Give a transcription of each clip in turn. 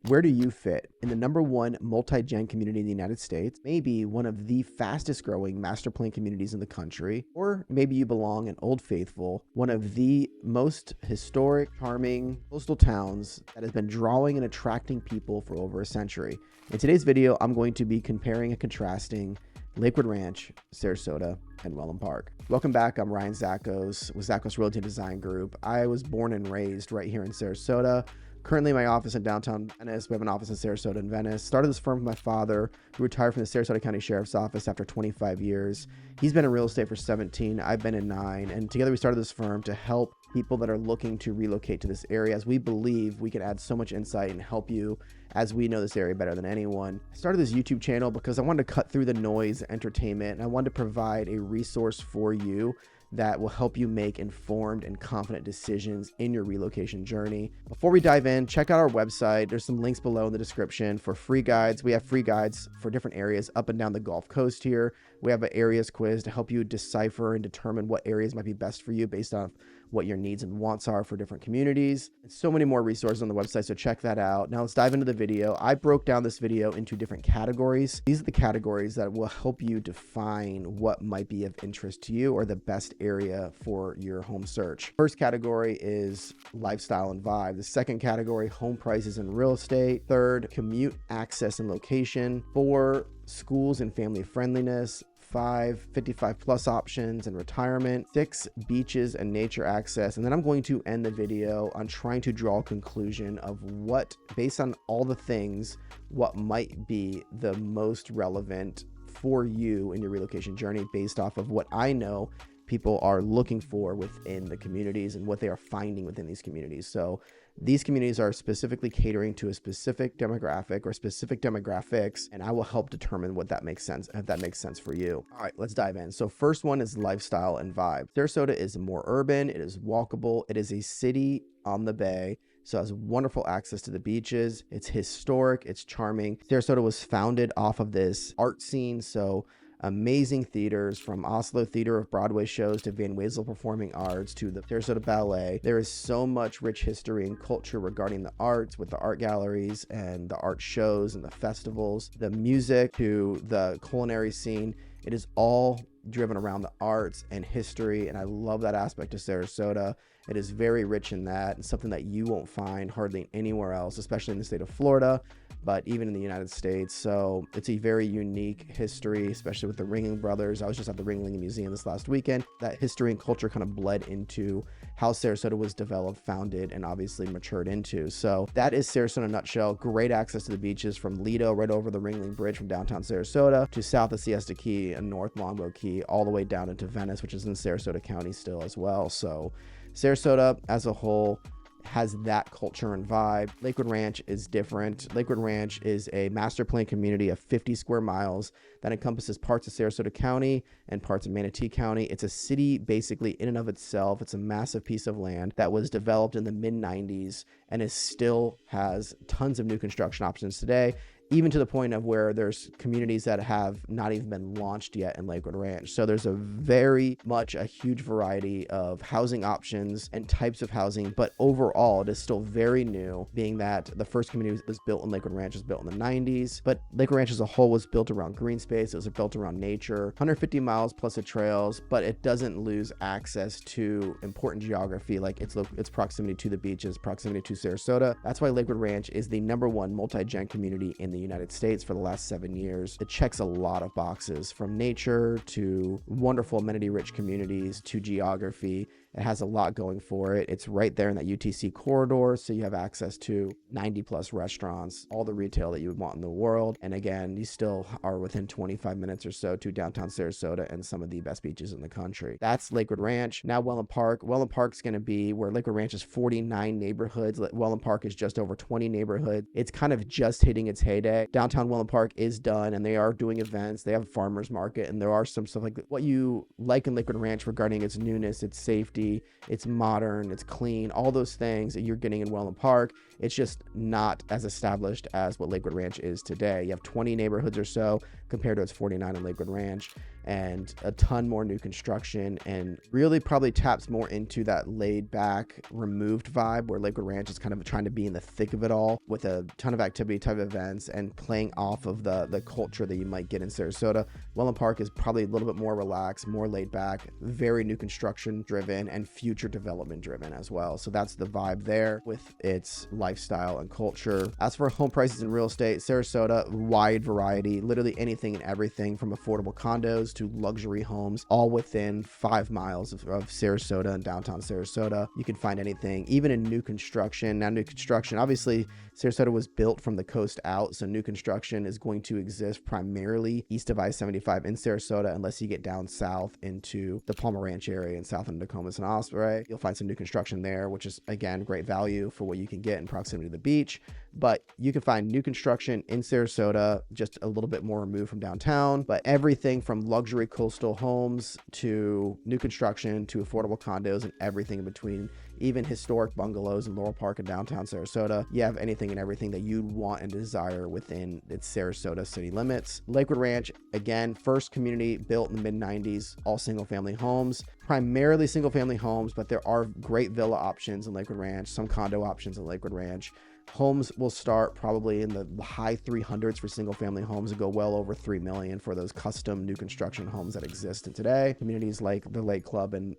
Where do you fit in the #1 multi-gen community in the United States? Maybe one of the fastest growing master plan communities in the country, or maybe you belong in Old Faithful, one of the most historic, charming coastal towns that has been drawing and attracting people for over a century. In today's video, I'm going to be comparing and contrasting Lakewood Ranch, Sarasota, and Wellen Park. Welcome back. I'm Ryan Zakos with Zakos Realty Design Group. I was born and raised right here in Sarasota. Currently, my office in downtown Venice. We have an office in Sarasota and Venice. Started this firm with my father, who retired from the Sarasota County Sheriff's Office after 25 years. He's been in real estate for 17. I've been in 9. And together we started this firm to help people that are looking to relocate to this area, as we believe we can add so much insight and help you, as we know this area better than anyone. I started this YouTube channel because I wanted to cut through the noise, entertainment, and I wanted to provide a resource for you that will help you make informed and confident decisions in your relocation journey. Before we dive in, check out our website. There's some links below in the description for free guides. We have free guides for different areas up and down the Gulf Coast here. We have an areas quiz to help you decipher and determine what areas might be best for you based on what your needs and wants are for different communities. And so many more resources on the website, so check that out. Now let's dive into the video. I broke down this video into different categories. These are the categories that will help you define what might be of interest to you or the best area for your home search. First category is lifestyle and vibe. The second category, home prices and real estate. Third, commute, access and location. 4, schools and family friendliness. 5, 55 plus options and retirement. 6, beaches and nature access. And then I'm going to end the video on trying to draw a conclusion of what, based on all the things, what might be the most relevant for you in your relocation journey based off of what I know people are looking for within the communities and what they are finding within these communities. So these communities are specifically catering to a specific demographic or specific demographics, and I will help determine what that makes sense, if that makes sense for you. All right, let's dive in. So first one is lifestyle and vibe. Sarasota is more urban, it is walkable, it is a city on the bay, so it has wonderful access to the beaches. It's historic, it's charming. Sarasota was founded off of this art scene, so amazing theaters, from Oslo Theater of Broadway shows to Van Wezel Performing Arts to the Sarasota Ballet. There is so much rich history and culture regarding the arts, with the art galleries and the art shows and the festivals, the music to the culinary scene. It is all driven around the arts and history, and I love that aspect of Sarasota. It is very rich in that, and something that you won't find hardly anywhere else, especially in the state of Florida, but even in the United States. So it's a very unique history, especially with the Ringling Brothers. I was just at the Ringling Museum this last weekend. That history and culture kind of bled into how Sarasota was developed, founded, and obviously matured into. So that is Sarasota in a nutshell. Great access to the beaches from Lido, right over the Ringling Bridge from downtown Sarasota, to south of Siesta Key and north Longboat Key, all the way down into Venice, which is in Sarasota County still as well. So Sarasota as a whole has that culture and vibe. Lakewood Ranch is different. Lakewood Ranch is a master plan community of 50 square miles that encompasses parts of Sarasota County and parts of Manatee County. It's a city basically in and of itself. It's a massive piece of land that was developed in the mid-90s and is still has tons of new construction options today, even to the point of where there's communities that have not even been launched yet in Lakewood Ranch. So there's a very much a huge variety of housing options and types of housing, but overall it is still very new, being that the first community was built in Lakewood Ranch was built in the 90s, but Lakewood Ranch as a whole was built around green space. It was built around nature, 150 miles plus of trails, but it doesn't lose access to important geography like its proximity to the beaches, proximity to Sarasota. That's why Lakewood Ranch is the #1 multi-gen community in the United States for the last 7 years. It checks a lot of boxes, from nature to wonderful amenity-rich communities to geography. It has a lot going for it. It's right there in that UTC corridor, so you have access to 90 plus restaurants, all the retail that you would want in the world. And again, you still are within 25 minutes or so to downtown Sarasota and some of the best beaches in the country. That's Lakewood Ranch. Now Wellen Park. Wellen Park's going to be where Lakewood Ranch is 49 neighborhoods. Wellen Park is just over 20 neighborhoods. It's kind of just hitting its heyday. Downtown Wellen Park is done, and they are doing events. They have a farmer's market, and there are some stuff like what you like in Lakewood Ranch regarding its newness, its safety, it's modern, it's clean, all those things that you're getting in Wellen Park. It's just not as established as what Lakewood Ranch is today. You have 20 neighborhoods or so compared to its 49 in Lakewood Ranch, and a ton more new construction, and really probably taps more into that laid back, removed vibe where Lakewood Ranch is kind of trying to be in the thick of it all with a ton of activity type events and playing off of the culture that you might get in Sarasota. Wellen Park is probably a little bit more relaxed, more laid back, very new construction driven and future development driven as well. So that's the vibe there with its lifestyle and culture. As for home prices in real estate, Sarasota, wide variety, literally anything and everything from affordable condos to luxury homes, all within 5 miles of Sarasota and downtown Sarasota. You can find anything, even in new construction. Now, new construction, obviously, Sarasota was built from the coast out, so new construction is going to exist primarily east of I-75 in Sarasota, unless you get down south into the Palmer Ranch area and south into Nokomis and Osprey. You'll find some new construction there, which is, again, great value for what you can get in proximity to the beach. But you can find new construction in Sarasota, just a little bit more removed from downtown, but everything from luxury coastal homes to new construction to affordable condos and everything in between, even historic bungalows in Laurel Park and downtown Sarasota. You have anything and everything that you'd want and desire within its Sarasota city limits. Lakewood Ranch, again, first community built in the mid-90s, all single family homes, primarily single family homes, but there are great villa options in Lakewood Ranch, some condo options in Lakewood Ranch. Homes will start probably in the high 300s for single family homes and go well over $3 million for those custom new construction homes that exist in today. Communities like the Lake Club and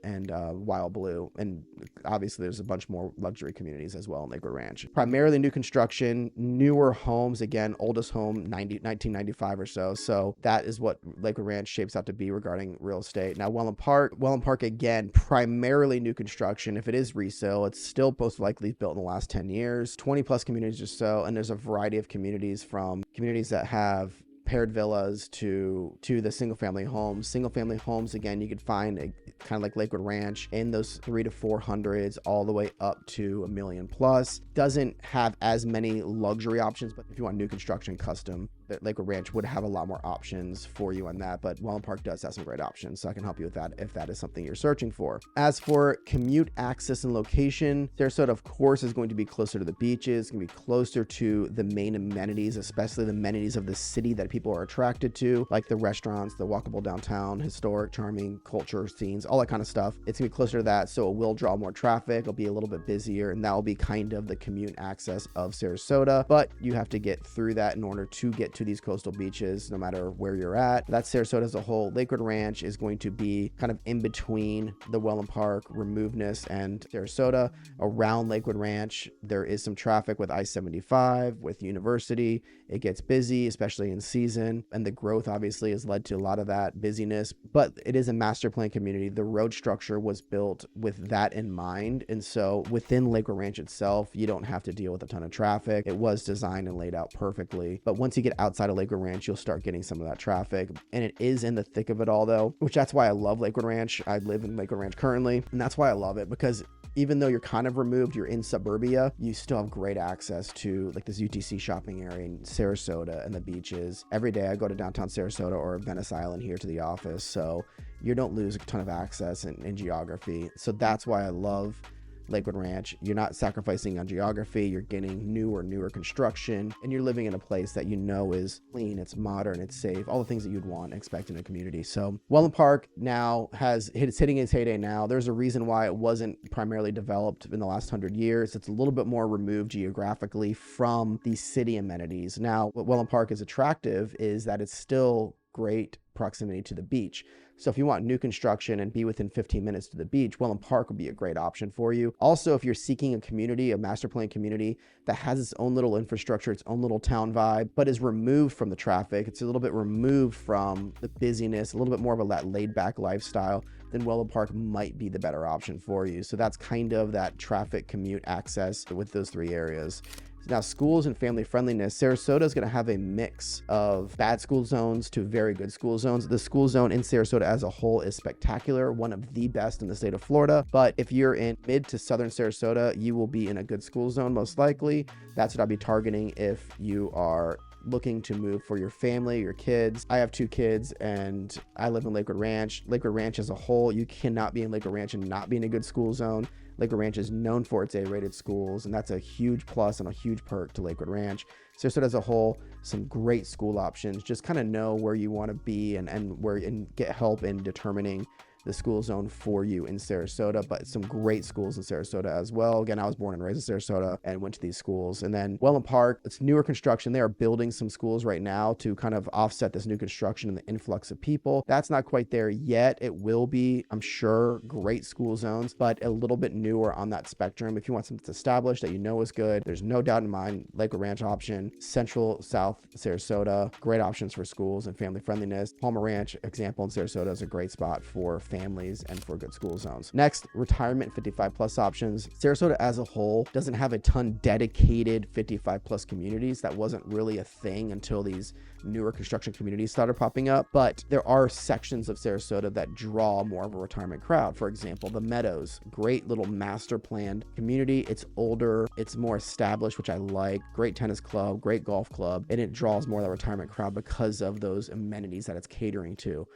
Wild Blue, and obviously there's a bunch more luxury communities as well in Lakewood Ranch. Primarily new construction, newer homes, again, oldest home 1995 or so. So that is what Lakewood Ranch shapes out to be regarding real estate. Now, Wellen Park again, primarily new construction. If it is resale, it's still most likely built in the last 10 years, 20 plus communities or so, and there's a variety of communities, from communities that have paired villas to the single family homes. Again, you could find kind of like Lakewood Ranch in those 300 to 400s all the way up to $1 million plus. Doesn't have as many luxury options, but if you want new construction custom, Lakewood Ranch would have a lot more options for you on that, but Wellen Park does have some great options, so I can help you with that if that is something you're searching for. As for commute access and location, Sarasota, of course, is going to be closer to the beaches, it's going to be closer to the main amenities, especially the amenities of the city that people are attracted to, like the restaurants, the walkable downtown, historic, charming culture scenes, all that kind of stuff. It's going to be closer to that, so it will draw more traffic, it'll be a little bit busier, and that will be kind of the commute access of Sarasota, but you have to get through that in order to get to these coastal beaches, no matter where you're at. That's Sarasota as a whole. Lakewood Ranch is going to be kind of in between the Wellen Park, removedness, and Sarasota. Around Lakewood Ranch, there is some traffic with I-75, with University. It gets busy, especially in season, and the growth obviously has led to a lot of that busyness, but it is a master plan community. The road structure was built with that in mind, and so within Lakewood Ranch itself, you don't have to deal with a ton of traffic. It was designed and laid out perfectly, but once you get outside of Lakewood Ranch, you'll start getting some of that traffic, and it is in the thick of it all though, which that's why I love Lakewood Ranch. I live in Lakewood Ranch currently, and that's why I love it, because even though you're kind of removed, you're in suburbia, you still have great access to like this UTC shopping area in Sarasota and the beaches. Every day I go to downtown Sarasota or Venice Island here to the office, so you don't lose a ton of access in geography. So that's why I love Lakewood Ranch. You're not sacrificing on geography, you're getting newer construction, and you're living in a place that you know is clean, it's modern, it's safe, all the things that you'd want and expect in a community. So Wellen Park now it's hitting its heyday now. There's a reason why it wasn't primarily developed in the last 100 years. It's a little bit more removed geographically from the city amenities. Now, what Wellen Park is attractive is that it's still great proximity to the beach. So if you want new construction and be within 15 minutes to the beach, Wellen Park would be a great option for you. Also, if you're seeking a community, a master plan community that has its own little infrastructure, its own little town vibe, but is removed from the traffic, it's a little bit removed from the busyness, a little bit more of a laid back lifestyle, then Wellen Park might be the better option for you. So that's kind of that traffic commute access with those three areas. Now, schools and family friendliness, Sarasota is going to have a mix of bad school zones to very good school zones. The school zone in Sarasota as a whole is spectacular, one of the best in the state of Florida. But if you're in mid to southern Sarasota, you will be in a good school zone most likely. That's what I'll be targeting if you are looking to move for your family, your kids. I have 2 kids and I live in Lakewood Ranch. Lakewood Ranch as a whole, you cannot be in Lakewood Ranch and not be in a good school zone. Lakewood Ranch is known for its A-rated schools, and that's a huge plus and a huge perk to Lakewood Ranch. Sarasota as a whole, some great school options. Just kind of know where you want to be and get help in determining the school zone for you in Sarasota, but some great schools in Sarasota as well. Again, I was born and raised in Sarasota and went to these schools. And then Wellen Park, it's newer construction. They are building some schools right now to kind of offset this new construction and the influx of people. That's not quite there yet. It will be, I'm sure, great school zones, but a little bit newer on that spectrum. If you want something that's established that you know is good, there's no doubt in mind, Lakewood Ranch option, Central, South Sarasota, great options for schools and family friendliness. Palmer Ranch, example in Sarasota, is a great spot for families and for good school zones. Next, retirement 55 plus options. Sarasota as a whole doesn't have a ton dedicated 55 plus communities. That wasn't really a thing until these newer construction communities started popping up, but there are sections of Sarasota that draw more of a retirement crowd. For example, the Meadows, great little master planned community. It's older, it's more established, which I like. Great tennis club, great golf club, and it draws more of that retirement crowd because of those amenities that it's catering to.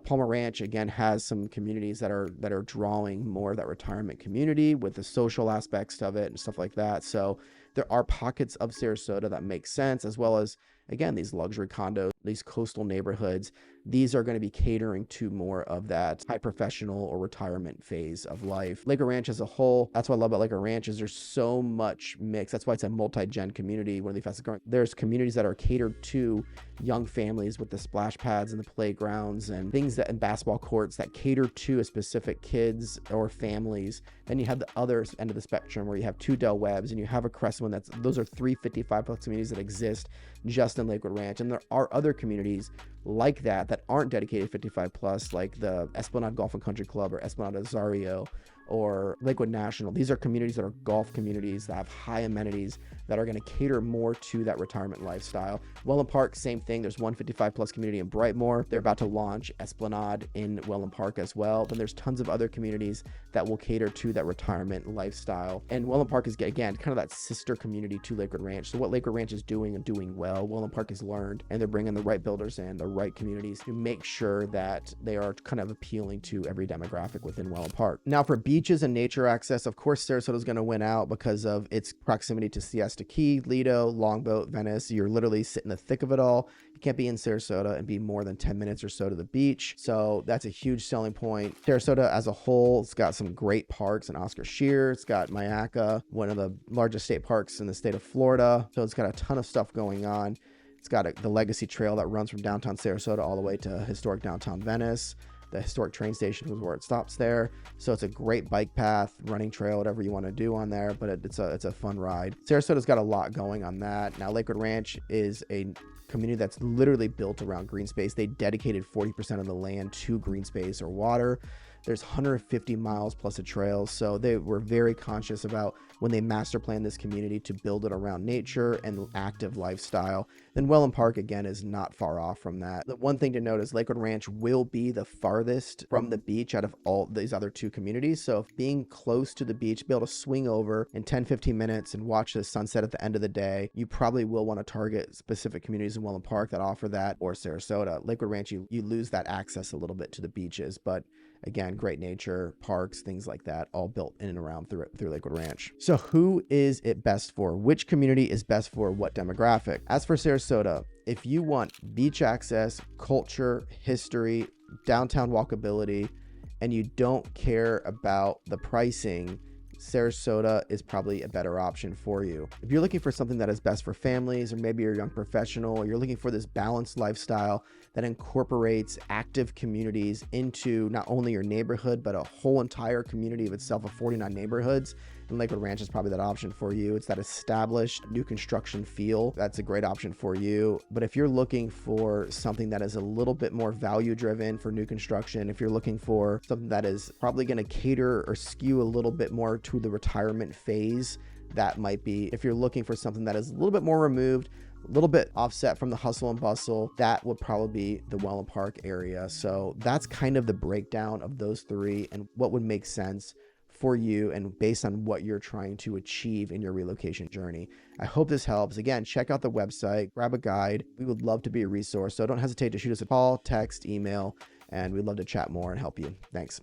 Palmer Ranch, again, has some communities that are drawing more of that retirement community with the social aspects of it and stuff like that. So there are pockets of Sarasota that make sense, as well as, again, these luxury condos, these coastal neighborhoods. These are going to be catering to more of that high professional or retirement phase of life. Lakewood Ranch as a whole, that's what I love about Lakewood Ranch is there's so much mix. That's why it's a multi-gen community, one of the fastest growing. There's communities that are catered to young families with the splash pads and the playgrounds and things and basketball courts that cater to a specific kids or families. Then you have the other end of the spectrum where you have two Del Webbs and you have a Crestwood. Those are 355 plus communities that exist just in Lakewood Ranch. And there are other communities like that aren't dedicated 55 plus, like the Esplanade Golf and Country Club or Esplanade Azario or Lakewood National. These are communities that are golf communities that have high amenities that are going to cater more to that retirement lifestyle. Wellen Park, same thing. There's 155 plus community in Brightmoor. They're about to launch Esplanade in Wellen Park as well. Then there's tons of other communities that will cater to that retirement lifestyle. And Wellen Park is, again, kind of that sister community to Lakewood Ranch. So what Lakewood Ranch is doing and doing well, Wellen Park has learned, and they're bringing the right builders in, the right communities to make sure that they are kind of appealing to every demographic within Wellen Park. Now for beaches and nature access, of course, Sarasota is going to win out because of its proximity to Siesta Key, Lido, Longboat, Venice. You're literally sitting in the thick of it all. You can't be in Sarasota and be more than 10 minutes or so to the beach. So that's a huge selling point. Sarasota as a whole, it's got some great parks in Oscar Shear. It's got Mayaca, one of the largest state parks in the state of Florida. So it's got a ton of stuff going on. It's got the Legacy Trail that runs from downtown Sarasota all the way to historic downtown Venice. The historic train station is where it stops there. So it's a great bike path, running trail, whatever you want to do on there, but it's a fun ride. Sarasota's got a lot going on that. Now, Lakewood Ranch is a community that's literally built around green space. They dedicated 40% of the land to green space or water. There's 150 miles plus of trails. So they were very conscious about when they master planned this community to build it around nature and active lifestyle. Then Wellen Park, again, is not far off from that. The one thing to note is Lakewood Ranch will be the farthest from the beach out of all these other two communities. So if being close to the beach, be able to swing over in 10-15 minutes and watch the sunset at the end of the day, you probably will want to target specific communities in Wellen Park that offer that, or Sarasota. Lakewood Ranch, you lose that access a little bit to the beaches, but again, great nature, parks, things like that, all built in and around through Lakewood Ranch. So who is it best for? Which community is best for what demographic? As for Sarasota, if you want beach access, culture, history, downtown walkability, and you don't care about the pricing, Sarasota is probably a better option for you. If you're looking for something that is best for families, or maybe you're a young professional, or you're looking for this balanced lifestyle that incorporates active communities into not only your neighborhood, but a whole entire community of itself of 49 neighborhoods, and Lakewood Ranch is probably that option for you. It's that established new construction feel. That's a great option for you. But if you're looking for something that is a little bit more value driven for new construction, if you're looking for something that is probably going to cater or skew a little bit more to the retirement phase, that might be. If you're looking for something that is a little bit more removed, a little bit offset from the hustle and bustle, that would probably be the Wellen Park area. So that's kind of the breakdown of those three and what would make sense for you and based on what you're trying to achieve in your relocation journey. I hope this helps. Again, check out the website, grab a guide. We would love to be a resource. So don't hesitate to shoot us a call, text, email, and we'd love to chat more and help you. Thanks.